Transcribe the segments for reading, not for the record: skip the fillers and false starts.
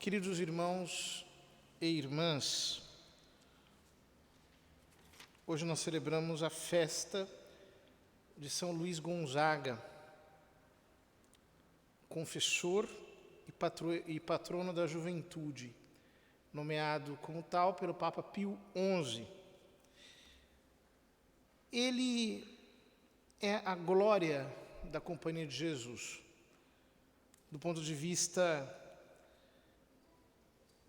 Queridos irmãos e irmãs, hoje nós celebramos a festa de São Luís Gonzaga, confessor e patrono da juventude, nomeado como tal pelo Papa Pio XI. Ele é a glória da Companhia de Jesus, do ponto de vista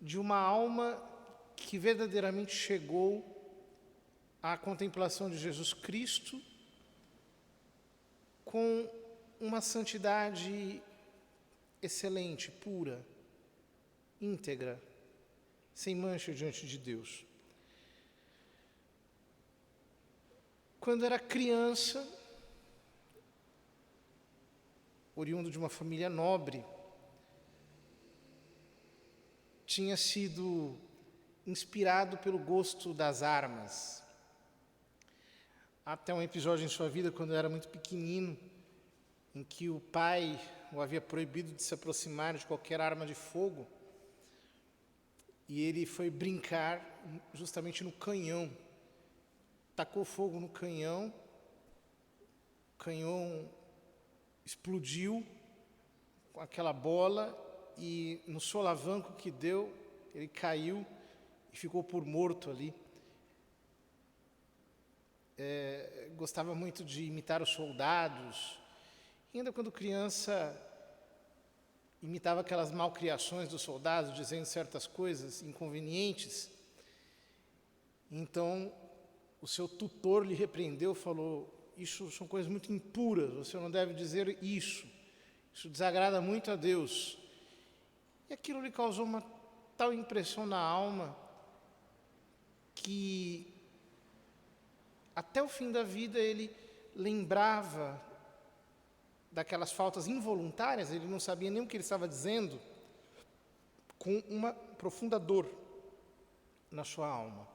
de uma alma que verdadeiramente chegou à contemplação de Jesus Cristo com uma santidade excelente, pura, íntegra, sem mancha diante de Deus. Quando era criança, oriundo de uma família nobre, tinha sido inspirado pelo gosto das armas. Até um episódio em sua vida, quando era muito pequenino, em que o pai o havia proibido de se aproximar de qualquer arma de fogo, e ele foi brincar justamente no canhão. Tacou fogo no canhão, o canhão explodiu com aquela bola, e no solavanco que deu, ele caiu e ficou por morto ali. Gostava muito de imitar os soldados. E ainda quando criança, imitava aquelas malcriações dos soldados, dizendo certas coisas inconvenientes. Então, o seu tutor lhe repreendeu, falou: isso são coisas muito impuras, você não deve dizer isso. Isso desagrada muito a Deus. E aquilo lhe causou uma tal impressão na alma que até o fim da vida ele lembrava daquelas faltas involuntárias, ele não sabia nem o que ele estava dizendo, com uma profunda dor na sua alma.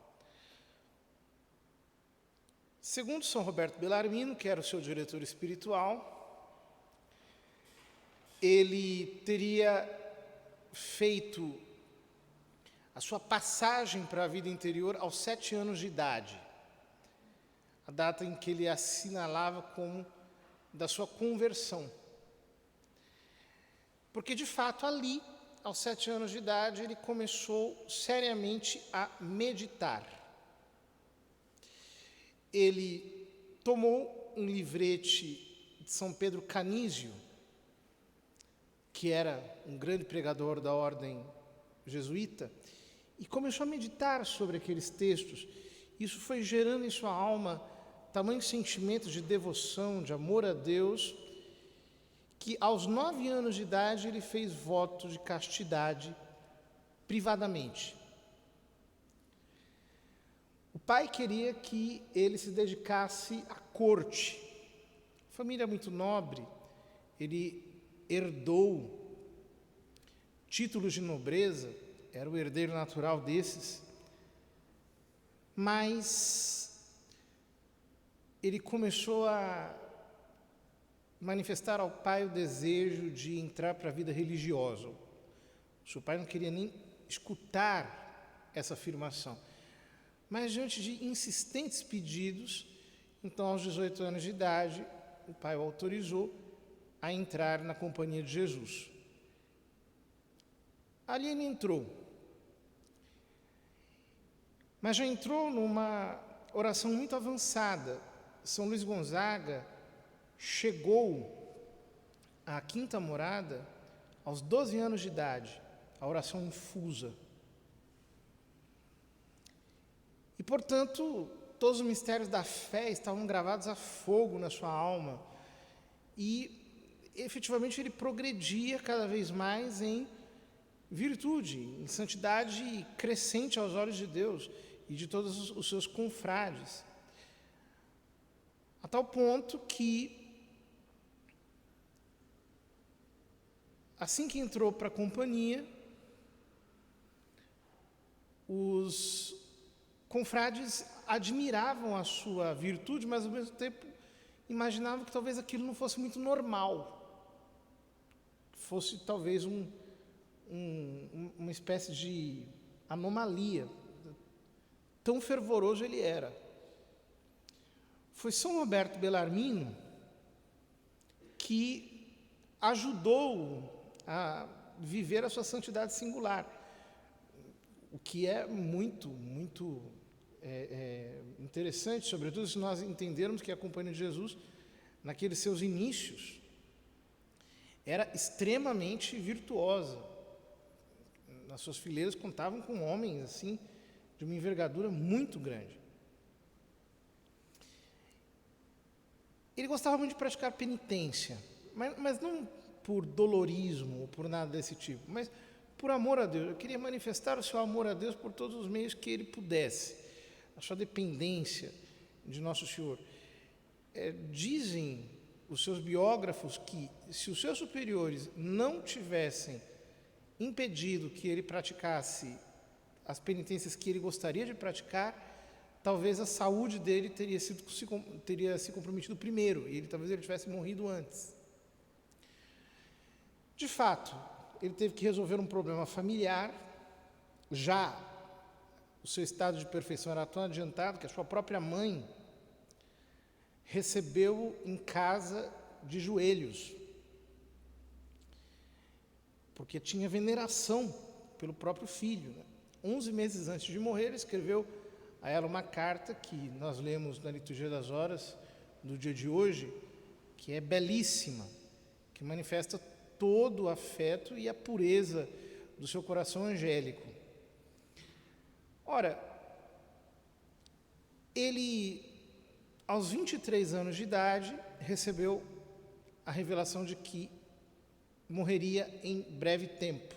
Segundo São Roberto Bellarmino, que era o seu diretor espiritual, ele teria feito a sua passagem para a vida interior aos 7 anos de idade, a data em que ele assinalava como da sua conversão. Porque, de fato, ali, aos 7 anos de idade, ele começou seriamente a meditar. Ele tomou um livrete de São Pedro Canísio, que era um grande pregador da ordem jesuíta, e começou a meditar sobre aqueles textos. Isso foi gerando em sua alma tamanho sentimento de devoção, de amor a Deus, que aos 9 anos de idade ele fez voto de castidade privadamente. O pai queria que ele se dedicasse à corte. Família muito nobre, ele herdou títulos de nobreza, era o herdeiro natural desses, mas ele começou a manifestar ao pai o desejo de entrar para a vida religiosa. O seu pai não queria nem escutar essa afirmação, mas diante de insistentes pedidos, então aos 18 anos de idade, o pai o autorizou a entrar na Companhia de Jesus. Ali ele entrou, mas já entrou numa oração muito avançada. São Luís Gonzaga chegou à quinta morada aos 12 anos de idade, a oração infusa. E, portanto, todos os mistérios da fé estavam gravados a fogo na sua alma. E, efetivamente, ele progredia cada vez mais em virtude, em santidade crescente aos olhos de Deus e de todos os seus confrades. A tal ponto que, assim que entrou para a companhia, os confrades admiravam a sua virtude, mas ao mesmo tempo imaginavam que talvez aquilo não fosse muito normal, fosse talvez uma espécie de anomalia. Tão fervoroso ele era. Foi São Roberto Bellarmino que ajudou a viver a sua santidade singular, o que é muito interessante, sobretudo se nós entendermos que a Companhia de Jesus, naqueles seus inícios, era extremamente virtuosa. Nas suas fileiras contavam com homens assim de uma envergadura muito grande. Ele gostava muito de praticar penitência, mas não por dolorismo ou por nada desse tipo, mas por amor a Deus. Eu queria manifestar o seu amor a Deus por todos os meios que ele pudesse, a sua dependência de Nosso Senhor. Dizem os seus biógrafos que, se os seus superiores não tivessem impedido que ele praticasse as penitências que ele gostaria de praticar, talvez a saúde dele teria se comprometido primeiro, e talvez ele tivesse morrido antes. De fato, ele teve que resolver um problema familiar. Já o seu estado de perfeição era tão adiantado que a sua própria mãe recebeu-o em casa de joelhos, porque tinha veneração pelo próprio filho. 11 meses antes de morrer, ele escreveu a ela uma carta que nós lemos na Liturgia das Horas do dia de hoje, que é belíssima, que manifesta todo o afeto e a pureza do seu coração angélico. Ora, ele, aos 23 anos de idade, recebeu a revelação de que morreria em breve tempo.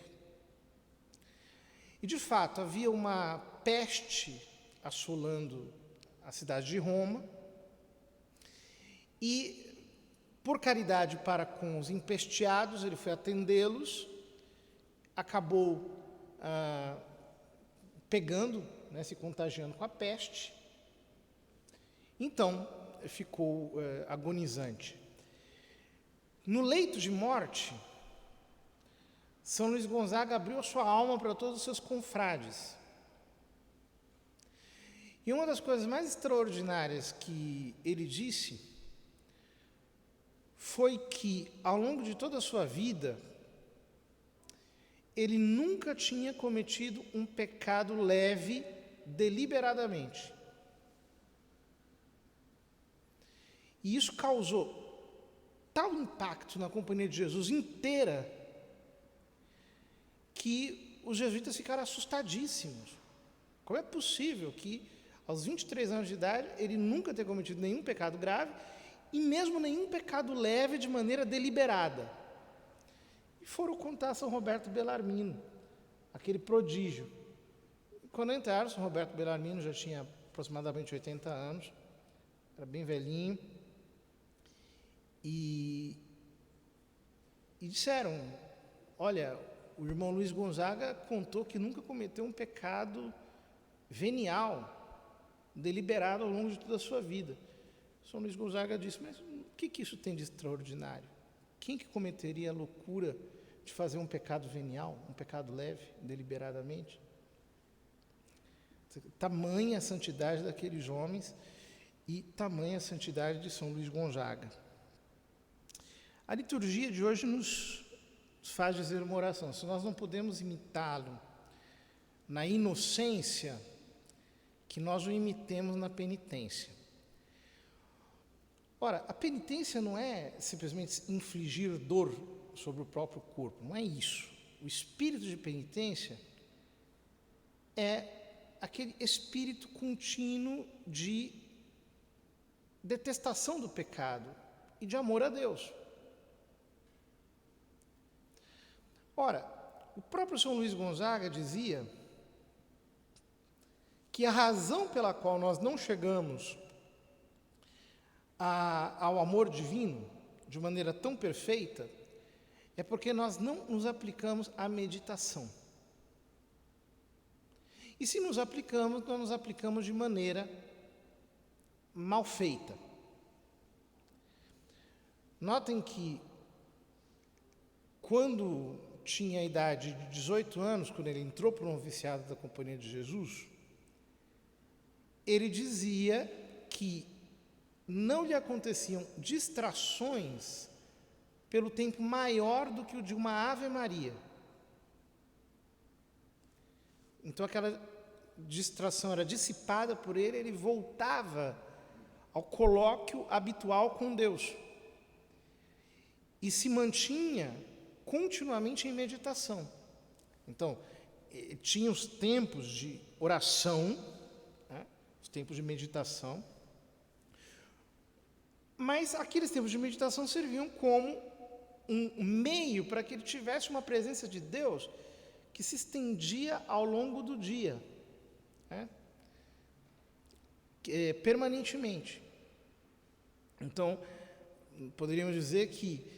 E, de fato, havia uma peste assolando a cidade de Roma, e, por caridade para com os empesteados, ele foi atendê-los, acabou pegando, se contagiando com a peste, então ficou agonizante. No leito de morte, São Luís Gonzaga abriu a sua alma para todos os seus confrades. E uma das coisas mais extraordinárias que ele disse foi que, ao longo de toda a sua vida, ele nunca tinha cometido um pecado leve deliberadamente. E isso causou tal impacto na Companhia de Jesus inteira que os jesuítas ficaram assustadíssimos. Como é possível que, aos 23 anos de idade, ele nunca tenha cometido nenhum pecado grave e mesmo nenhum pecado leve de maneira deliberada? E foram contar a São Roberto Bellarmino, aquele prodígio. Quando entraram, São Roberto Bellarmino já tinha aproximadamente 80 anos, era bem velhinho, e disseram: olha, o irmão Luís Gonzaga contou que nunca cometeu um pecado venial, deliberado ao longo de toda a sua vida. São Luís Gonzaga disse: mas o que isso tem de extraordinário? Quem que cometeria a loucura de fazer um pecado venial, um pecado leve, deliberadamente? Tamanha a santidade daqueles homens e tamanha a santidade de São Luís Gonzaga. A liturgia de hoje nos faz dizer uma oração. Se nós não podemos imitá-lo na inocência, que nós o imitemos na penitência. Ora, a penitência não é simplesmente infligir dor sobre o próprio corpo, não é isso. O espírito de penitência é aquele espírito contínuo de detestação do pecado e de amor a Deus. Ora, o próprio São Luís Gonzaga dizia que a razão pela qual nós não chegamos ao amor divino de maneira tão perfeita é porque nós não nos aplicamos à meditação. E se nos aplicamos, nós nos aplicamos de maneira mal feita. Notem que, quando tinha a idade de 18 anos, quando ele entrou para o noviciado da Companhia de Jesus, ele dizia que não lhe aconteciam distrações pelo tempo maior do que o de uma Ave Maria. Então aquela distração era dissipada por ele, ele voltava ao colóquio habitual com Deus e se mantinha continuamente em meditação. Então, tinha os tempos de oração, né, os tempos de meditação, mas aqueles tempos de meditação serviam como um meio para que ele tivesse uma presença de Deus que se estendia ao longo do dia, né, permanentemente. Então, poderíamos dizer que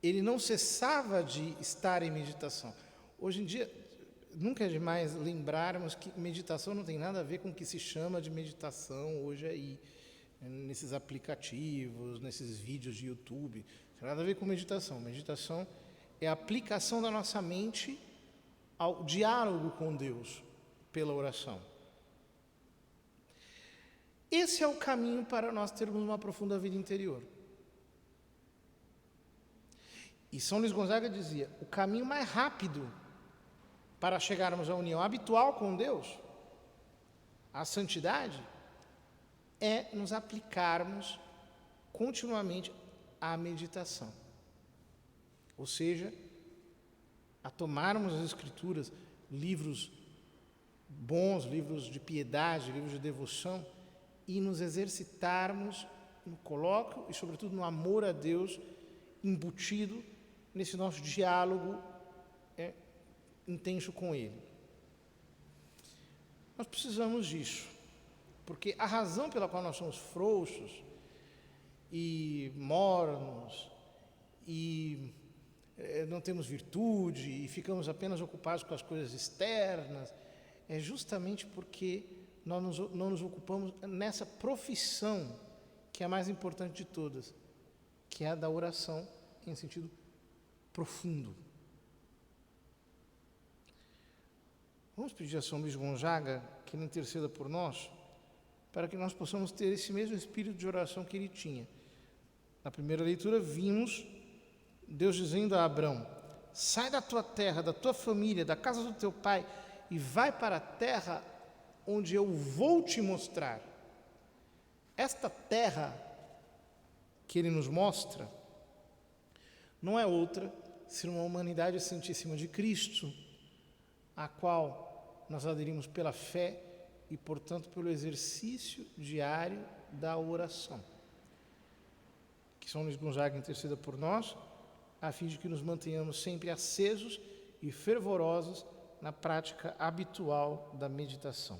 ele não cessava de estar em meditação. Hoje em dia, nunca é demais lembrarmos que meditação não tem nada a ver com o que se chama de meditação hoje aí, nesses aplicativos, nesses vídeos de YouTube. Não tem nada a ver com meditação. Meditação é a aplicação da nossa mente ao diálogo com Deus pela oração. Esse é o caminho para nós termos uma profunda vida interior. E São Luís Gonzaga dizia, o caminho mais rápido para chegarmos à união habitual com Deus, à santidade, é nos aplicarmos continuamente à meditação. Ou seja, a tomarmos as Escrituras, livros bons, livros de piedade, livros de devoção, e nos exercitarmos no colóquio e, sobretudo, no amor a Deus embutido nesse nosso diálogo intenso com Ele. Nós precisamos disso, porque a razão pela qual nós somos frouxos e mornos e não temos virtude e ficamos apenas ocupados com as coisas externas é justamente porque nós não nos ocupamos nessa profissão que é a mais importante de todas, que é a da oração em sentido profundo. Vamos pedir a São Luís Gonzaga que ele interceda por nós, para que nós possamos ter esse mesmo espírito de oração que ele tinha. Na primeira leitura vimos Deus dizendo a Abrão, sai da tua terra, da tua família, da casa do teu pai e vai para a terra onde eu vou te mostrar. Esta terra que ele nos mostra não é outra senão uma humanidade santíssima de Cristo, a qual nós aderimos pela fé e, portanto, pelo exercício diário da oração. Que São Luís Gonzaga interceda por nós, a fim de que nos mantenhamos sempre acesos e fervorosos na prática habitual da meditação.